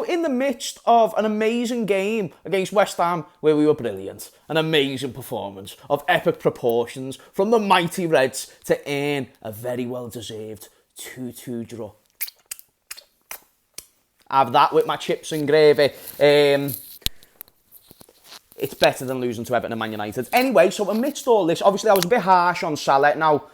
In the midst of an amazing game against West Ham, where we were brilliant, an amazing performance of epic proportions from the mighty Reds to earn a very well-deserved 2-2 draw. Have that with my chips and gravy. It's better than losing to Everton and Man United. Anyway, so amidst all this, obviously I was a bit harsh on Salah. Now,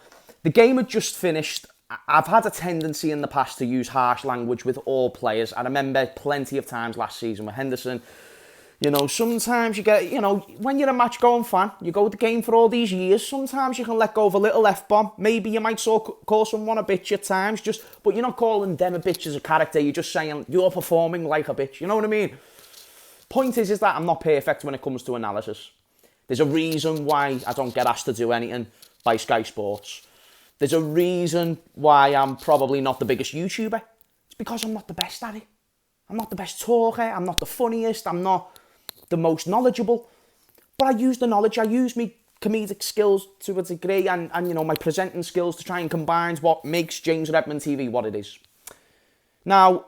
the game had just finished. I've had a tendency in the past to use harsh language with all players. I remember plenty of times last season with Henderson. You know, sometimes you get, you know, when you're a match-going fan, you go to the game for all these years, sometimes you can let go of a little F-bomb. Maybe you might call someone a bitch at times, but you're not calling them a bitch as a character. You're just saying, you're performing like a bitch. You know what I mean? Point is that I'm not perfect when it comes to analysis. There's a reason why I don't get asked to do anything by Sky Sports. There's a reason why I'm probably not the biggest YouTuber. It's because I'm not the best at it. I'm not the best talker. I'm not the funniest. I'm not the most knowledgeable. But I use the knowledge. I use my comedic skills to a degree and you know, my presenting skills to try and combine what makes James Redmond TV what it is. Now,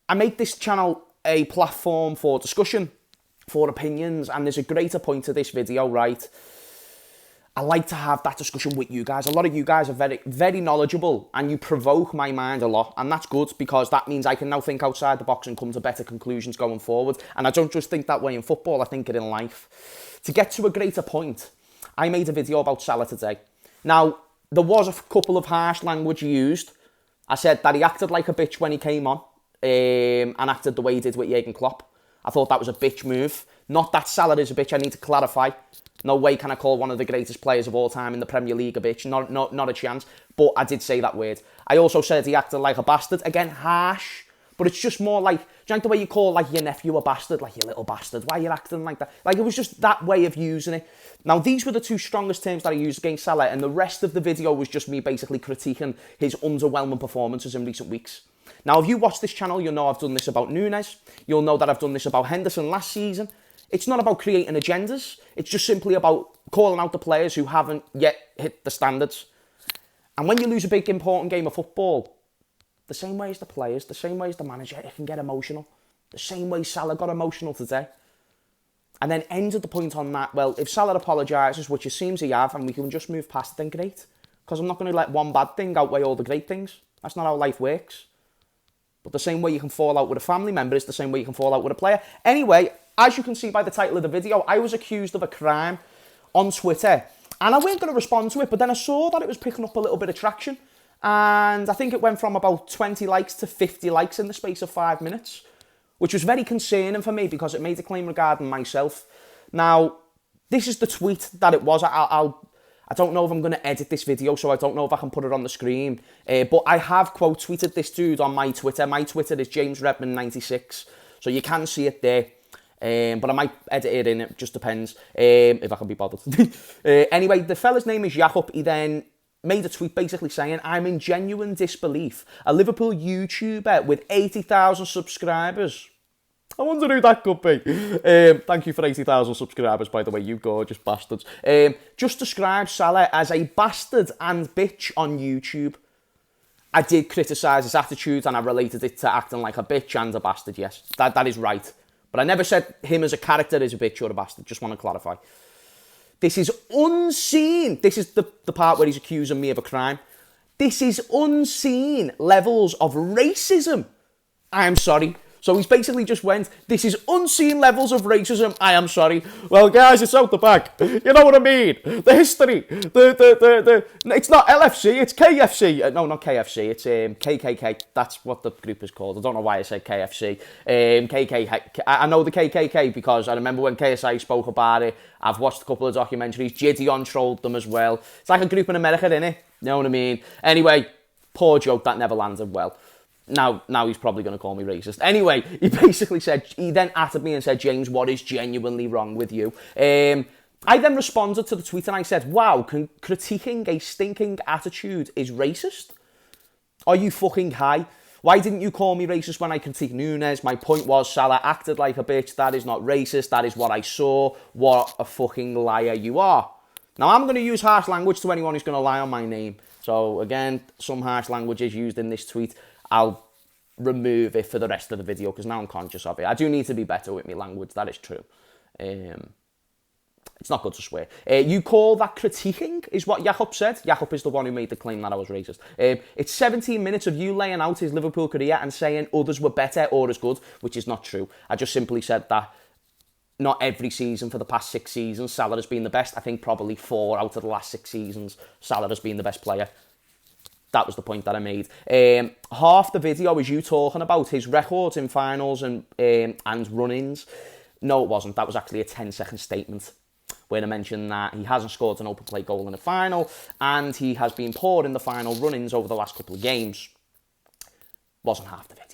I make this channel a platform for discussion, for opinions, and there's a greater point to this video, right? I like to have that discussion with you guys. A lot of you guys are very, very knowledgeable and you provoke my mind a lot. And that's good because that means I can now think outside the box and come to better conclusions going forward. And I don't just think that way in football, I think it in life. To get to a greater point, I made a video about Salah today. Now, there was a couple of harsh language used. I said that he acted like a bitch when he came on and acted the way he did with Jurgen Klopp. I thought that was a bitch move. Not that Salah is a bitch, I need to clarify. No way can I call one of the greatest players of all time in the Premier League a bitch. Not a chance. But I did say that word. I also said he acted like a bastard. Again, harsh. But it's just more like, do you like the way you call like your nephew a bastard? Like, you little bastard. Why are you acting like that? Like, it was just that way of using it. Now, these were the two strongest terms that I used against Salah. And the rest of the video was just me basically critiquing his underwhelming performances in recent weeks. Now, if you watch this channel, you'll know I've done this about Nunes. You'll know that I've done this about Henderson last season. It's not about creating agendas. It's just simply about calling out the players who haven't yet hit the standards. And when you lose a big, important game of football, the same way as the players, the same way as the manager, it can get emotional. The same way Salah got emotional today. And then ended the point on that, well, if Salah apologises, which it seems he have, and we can just move past it, then great. Because I'm not going to let one bad thing outweigh all the great things. That's not how life works. But the same way you can fall out with a family member is the same way you can fall out with a player. Anyway, as you can see by the title of the video, I was accused of a crime on Twitter. And I wasn't going to respond to it, but then I saw that it was picking up a little bit of traction. And I think it went from about 20 likes to 50 likes in the space of 5 minutes, which was very concerning for me because it made a claim regarding myself. Now, this is the tweet that it was. I don't know if I'm going to edit this video, so I don't know if I can put it on the screen. But I have quote tweeted this dude on my Twitter. My Twitter is JamesRedmond96, so you can see it there. But I might edit it in, it just depends if I can be bothered. Anyway, the fella's name is Jakob. He then made a tweet basically saying, I'm in genuine disbelief. A Liverpool YouTuber with 80,000 subscribers. I wonder who that could be. Thank you for 80,000 subscribers, by the way, you gorgeous bastards. Just described Salah as a bastard and bitch on YouTube. I did criticise his attitude and I related it to acting like a bitch and a bastard, yes. That is right. But I never said him as a character is a bitch or a bastard. Just want to clarify. This is unseen. This is the part where he's accusing me of a crime. This is unseen levels of racism. I'm sorry. So he's basically just went, this is unseen levels of racism, I am sorry. Well, guys, it's out the back. You know what I mean? The history. It's not LFC, it's KFC. No, not KFC, it's KKK. That's what the group is called. I don't know why I said KFC. KKK. I know the KKK because I remember when KSI spoke about it. I've watched a couple of documentaries. Gideon trolled them as well. It's like a group in America, innit? You know what I mean? Anyway, poor joke, that never landed well. Now he's probably going to call me racist. Anyway, he basically said, he then atted me and said, James, what is genuinely wrong with you? I then responded to the tweet and I said, wow, critiquing a stinking attitude is racist? Are you fucking high? Why didn't you call me racist when I critiqued Nunes? My point was Salah acted like a bitch. That is not racist. That is what I saw. What a fucking liar you are. Now, I'm going to use harsh language to anyone who's going to lie on my name. So, again, some harsh language is used in this tweet. I'll remove it for the rest of the video because now I'm conscious of it. I do need to be better with my language, that is true. It's not good to swear. You call that critiquing, is what Jakob said. Jakob is the one who made the claim that I was racist. It's 17 minutes of you laying out his Liverpool career and saying others were better or as good, which is not true. I just simply said that not every season for the past 6 seasons Salah has been the best. I think probably 4 out of the last 6 seasons Salah has been the best player. That was the point that I made. Half the video was you talking about his records in finals and run-ins. No, it wasn't. That was actually a 10-second statement where I mentioned that he hasn't scored an open play goal in a final and he has been poor in the final run-ins over the last couple of games. Wasn't half the video.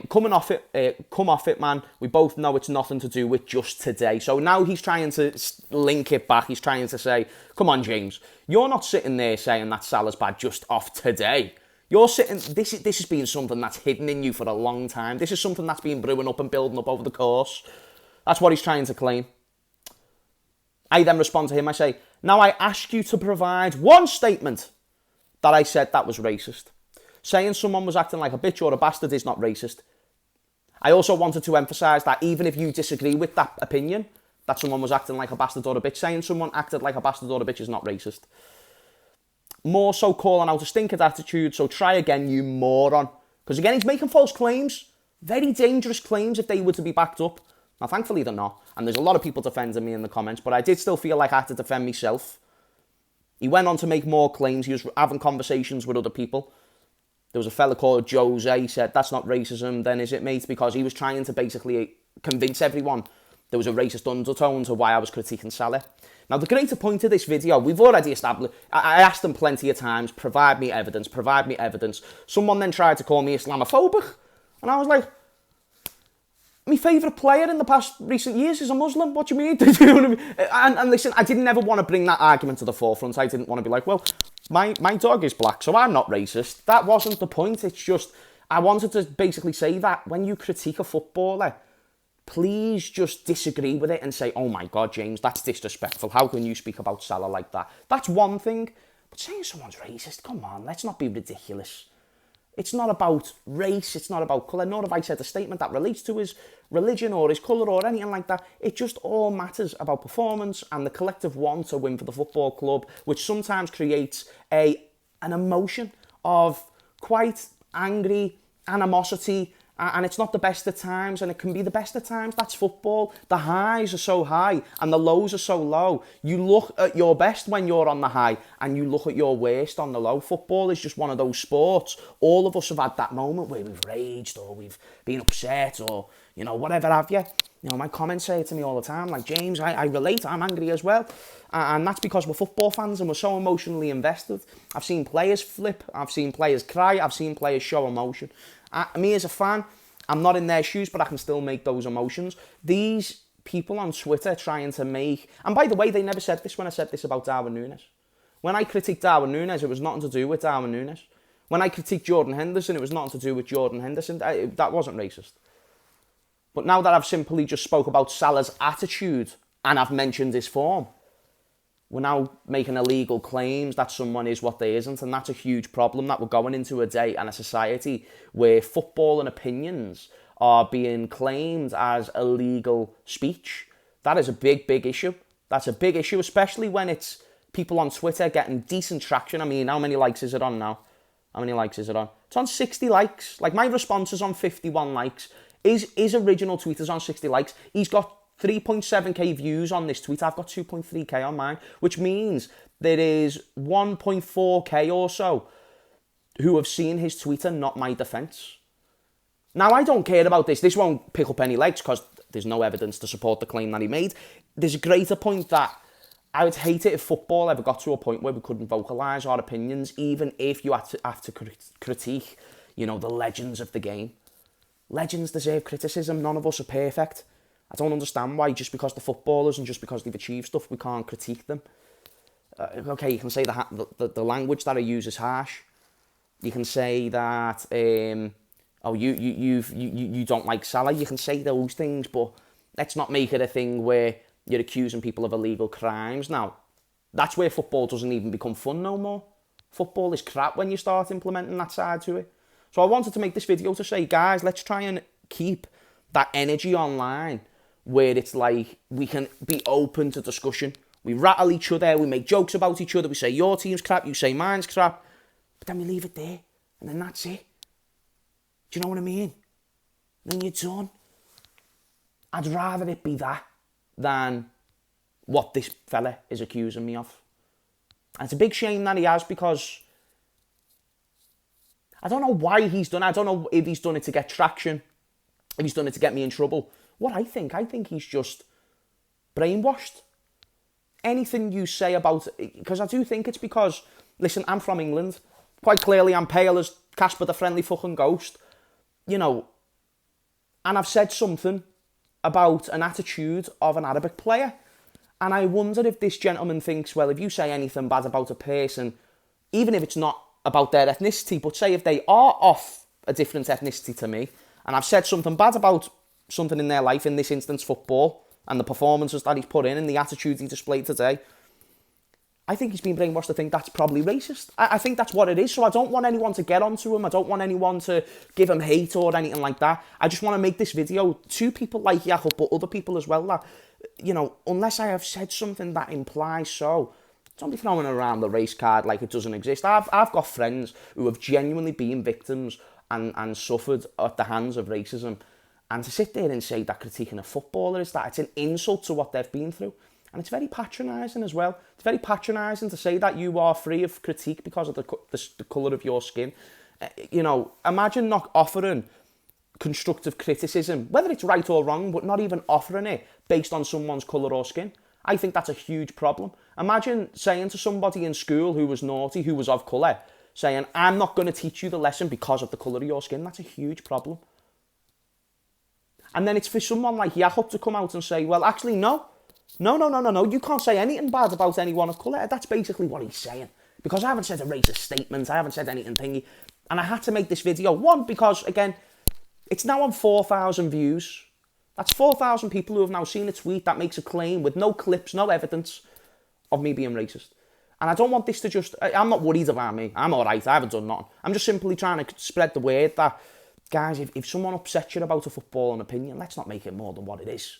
Come off it, man. We both know it's nothing to do with just today. So now he's trying to link it back. He's trying to say, come on, James, you're not sitting there saying that Salah's bad just off today. You're sitting, this has been something that's hidden in you for a long time. This is something that's been brewing up and building up over the course. That's what he's trying to claim. I then respond to him, I say, now I ask you to provide one statement that I said that was racist. Saying someone was acting like a bitch or a bastard is not racist. I also wanted to emphasise that even if you disagree with that opinion, that someone was acting like a bastard or a bitch, saying someone acted like a bastard or a bitch is not racist. More so calling out a stinking attitude, so try again, you moron. Because again, he's making false claims. Very dangerous claims if they were to be backed up. Now, thankfully, they're not. And there's a lot of people defending me in the comments, but I did still feel like I had to defend myself. He went on to make more claims. He was having conversations with other people. There was a fella called Jose. He said, that's not racism, then is it, mate? Because he was trying to basically convince everyone there was a racist undertone to why I was critiquing Salah. Now, the greater point of this video, we've already established, I asked them plenty of times, provide me evidence, provide me evidence. Someone then tried to call me Islamophobic. And I was like, my favourite player in the past recent years is a Muslim. What do you mean? Do you know what I mean? And listen, I didn't ever want to bring that argument to the forefront. I didn't want to be like, well, my dog is black, so I'm not racist. That wasn't the point. It's just, I wanted to basically say that when you critique a footballer, please just disagree with it and say, oh my God, James, that's disrespectful. How can you speak about Salah like that? That's one thing. But saying someone's racist, come on, let's not be ridiculous. It's not about race, it's not about colour, nor have I said a statement that relates to his religion or his colour or anything like that. It just all matters about performance and the collective want to win for the football club, which sometimes creates an emotion of quite angry animosity, and it's not the best of times, and it can be the best of times. That's football. The highs are so high and the lows are so low. You look at your best when you're on the high and you look at your worst on the low. Football is just one of those sports. All of us have had that moment where we've raged or we've been upset or, you know, whatever have you. You know, my comments say it to me all the time, like, James, I relate, I'm angry as well. And that's because we're football fans and we're so emotionally invested. I've seen players flip, I've seen players cry, I've seen players show emotion. Me as a fan, I'm not in their shoes, but I can still make those emotions. These people on Twitter trying to make... And by the way, they never said this when I said this about Darwin Núñez. When I critiqued Darwin Núñez, it was nothing to do with Darwin Núñez. When I critiqued Jordan Henderson, it was nothing to do with Jordan Henderson. That wasn't racist. But now that I've simply just spoke about Salah's attitude and I've mentioned his form, we're now making illegal claims that someone is what they isn't, and that's a huge problem that we're going into a day and a society where football and opinions are being claimed as illegal speech. That is a big, big issue. That's a big issue, especially when it's people on Twitter getting decent traction. I mean, how many likes is it on now? How many likes is it on? It's on 60 likes. Like, my response is on 51 likes. His original tweet is on 60 likes. He's got 3.7k views on this tweet. I've got 2.3k on mine, which means there is 1.4k or so who have seen his tweet and not my defence. Now, I don't care about this. This won't pick up any legs because there's no evidence to support the claim that he made. There's a greater point that I would hate it if football ever got to a point where we couldn't vocalise our opinions, even if you have to critique, you know, the legends of the game. Legends deserve criticism. None of us are perfect. I don't understand why, just because they're footballers and just because they've achieved stuff, we can't critique them. Okay, you can say the language that I use is harsh. You can say that, you don't like Salah. You can say those things, but let's not make it a thing where you're accusing people of illegal crimes. Now, that's where football doesn't even become fun no more. Football is crap when you start implementing that side to it. So I wanted to make this video to say, guys, let's try and keep that energy online where it's like we can be open to discussion. We rattle each other, we make jokes about each other, we say your team's crap, you say mine's crap, but then we leave it there, and then that's it. Do you know what I mean? Then you're done. I'd rather it be that than what this fella is accusing me of. And it's a big shame that he has, because I don't know why he's done it. I don't know if he's done it to get traction, if he's done it to get me in trouble. What I think he's just brainwashed. Anything you say about it, because I do think it's because, listen, I'm from England. Quite clearly, I'm pale as Casper the Friendly Fucking Ghost. You know, and I've said something about an attitude of an Arabic player. And I wonder if this gentleman thinks, well, if you say anything bad about a person, even if it's not about their ethnicity, but say if they are off a different ethnicity to me, and I've said something bad about something in their life, in this instance football, and the performances that he's put in and the attitude he displayed today, I think he's been brainwashed to think that's probably racist. I think that's what it is. So I don't want anyone to get onto him. I don't want anyone to give him hate or anything like that. I just want to make this video to people like Jakob, but other people as well, that, you know, unless I have said something that implies so, don't be throwing around the race card like it doesn't exist. I've got friends who have genuinely been victims and suffered at the hands of racism. And to sit there and say that critiquing a footballer is that, it's an insult to what they've been through. And it's very patronising as well. It's very patronising to say that you are free of critique because of the colour of your skin. You know, imagine not offering constructive criticism, whether it's right or wrong, but not even offering it based on someone's colour or skin. I think that's a huge problem. Imagine saying to somebody in school who was naughty, who was of colour, saying, I'm not going to teach you the lesson because of the colour of your skin. That's a huge problem. And then it's for someone like Jakob to come out and say, well, actually, no, you can't say anything bad about anyone of colour. That's basically what he's saying. Because I haven't said a racist statement, I haven't said anything thingy. And I had to make this video, one, because, again, it's now on 4,000 views. That's 4,000 people who have now seen a tweet that makes a claim with no clips, no evidence of me being racist. And I don't want this to just... I'm not worried about me. I'm all right. I haven't done nothing. I'm just simply trying to spread the word that, guys, if someone upsets you about a football and opinion, let's not make it more than what it is.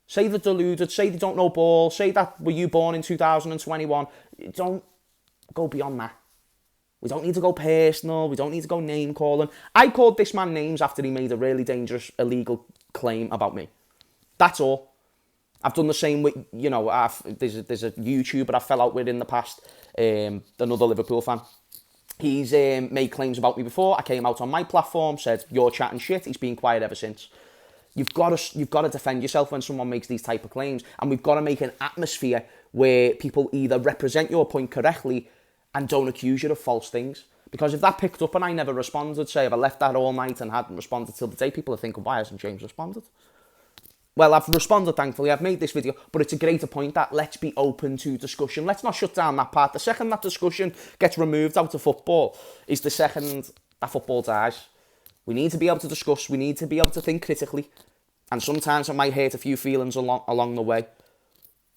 Say they're deluded, say they don't know ball, say that were you born in 2021. Don't go beyond that. We don't need to go personal. We don't need to go name calling. I called this man names after he made a really dangerous, illegal claim about me. That's all. I've done the same with, you know, there's a YouTuber I fell out with in the past, another Liverpool fan. He's made claims about me before. I came out on my platform, said, you're chatting shit. He's been quiet ever since. You've got to defend yourself when someone makes these type of claims. And we've got to make an atmosphere where people either represent your point correctly and don't accuse you of false things. Because if that picked up and I never responded, say if I left that all night and hadn't responded till the day, people are thinking, why hasn't James responded? Well, I've responded, thankfully. I've made this video, but it's a greater point that let's be open to discussion. Let's not shut down that part. The second that discussion gets removed out of football is the second that football dies. We need to be able to discuss. We need to be able to think critically. And sometimes it might hurt a few feelings along the way.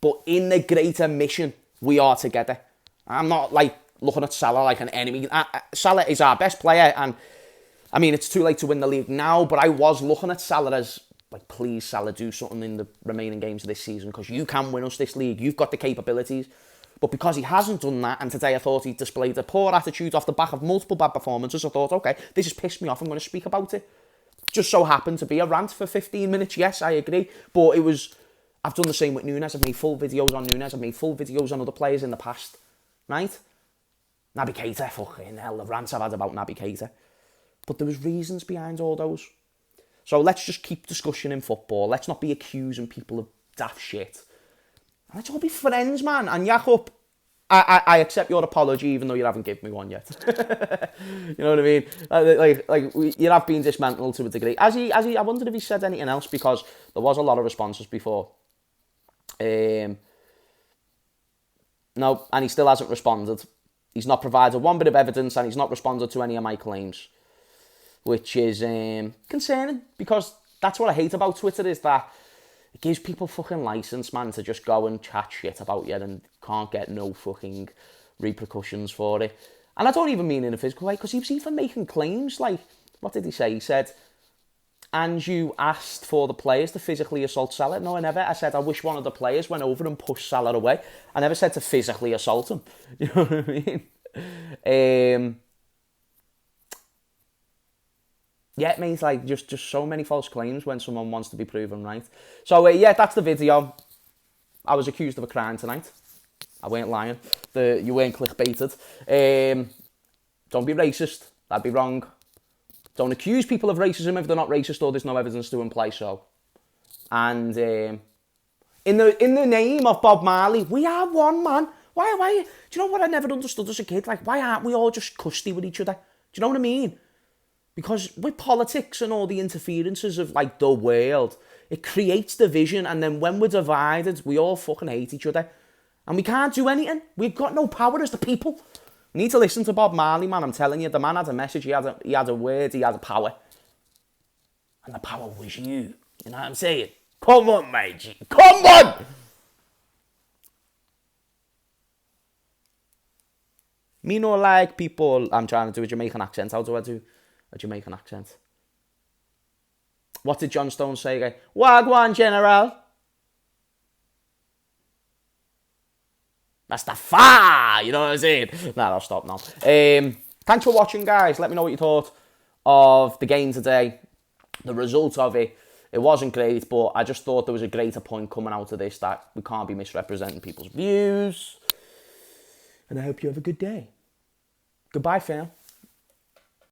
But in the greater mission, we are together. I'm not like looking at Salah like an enemy. Salah is our best player. And I mean, it's too late to win the league now. But I was looking at Salah as, like, please, Salah, do something in the remaining games of this season. Because you can win us this league. You've got the capabilities. But because he hasn't done that, and today I thought he displayed a poor attitude off the back of multiple bad performances, I thought, okay, this has pissed me off, I'm going to speak about it. Just so happened to be a rant for 15 minutes, yes, I agree. But it was... I've done the same with Nunes, I've made full videos on Nunes, I've made full videos on other players in the past, right? Naby Keita, fucking hell, the rants I've had about Naby Keita. But there was reasons behind all those. So let's just keep discussion in football. Let's not be accusing people of daft shit. Let's all be friends, man. And Jakob, I accept your apology, even though you haven't given me one yet. You know what I mean? You have been dismantled to a degree. I wondered if he said anything else, because there was a lot of responses before. No, and he still hasn't responded. He's not provided one bit of evidence, and he's not responded to any of my claims, which is concerning, because that's what I hate about Twitter, is that it gives people fucking license, man, to just go and chat shit about you and can't get no fucking repercussions for it. And I don't even mean in a physical way, because he was even making claims like, what did he say? He said, and you asked for the players to physically assault Salah. No, I never. I said, I wish one of the players went over and pushed Salah away. I never said to physically assault him. You know what I mean? Yeah, it means like just so many false claims when someone wants to be proven right. So yeah, that's the video. I was accused of a crime tonight. I weren't lying. You weren't clickbaited. Don't be racist. That'd be wrong. Don't accuse people of racism if they're not racist or there's no evidence to imply so. And in the name of Bob Marley, we are one, man. Why? Do you know what I never understood as a kid? Like, why aren't we all just custy with each other? Do you know what I mean? Because with politics and all the interferences of, like, the world, it creates division, and then when we're divided, we all fucking hate each other. And we can't do anything. We've got no power as the people. You need to listen to Bob Marley, man. I'm telling you, the man had a message, he had a word, he had a power. And the power was you. You know what I'm saying? Come on, mate. Come on! Me no like people... I'm trying to do a Jamaican accent. How do I do a Jamaican accent? What did John Stone say again? Wagwan, General. That's the fire, you know what I'm saying? Nah, I'll stop now. Thanks for watching, guys. Let me know what you thought of the game today. The result of it. It wasn't great, but I just thought there was a greater point coming out of this, that we can't be misrepresenting people's views. And I hope you have a good day. Goodbye, fam.